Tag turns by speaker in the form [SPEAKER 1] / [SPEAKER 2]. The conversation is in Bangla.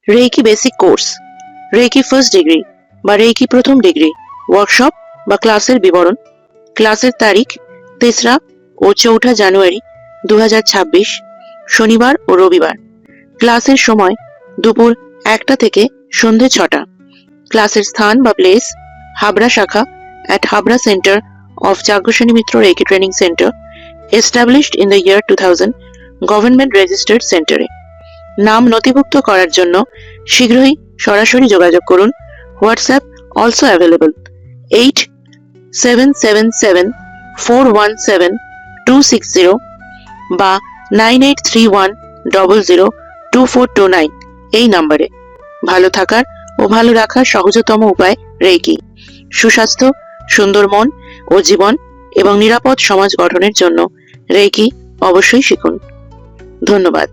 [SPEAKER 1] Reiki basic course, reiki first degree বা রেইকি প্রথম ডিগ্রি, ওয়ার্কশপ বা ক্লাসের বিবরণ। ক্লাসের তারিখ 3রা ও 4ঠা জানুয়ারি 2026, শনিবার ও রবিবার। ক্লাসের সময় দুপুর 1টা থেকে সন্ধে 6টা। ক্লাসের স্থান বা প্লেস হাবড়া শাখা at Habra Center of Jagrashani Mitra Reiki Training Center, established in the year 2000, government registered সেন্টারে। নাম নথিভুক্ত করার জন্য শীঘ্রই সরাসরি যোগাযোগ করুন। হোয়াটসঅ্যাপ অলসো অ্যাভেলেবল 8777417260 বা 9831002429 এই নম্বরে। ভালো থাকার ও ভালো রাখার সহজতম উপায় রেইকি। সুস্বাস্থ্য, সুন্দর মন ও জীবন এবং নিরাপদ সমাজ গঠনের জন্য রেইকি অবশ্যই শিখুন। ধন্যবাদ।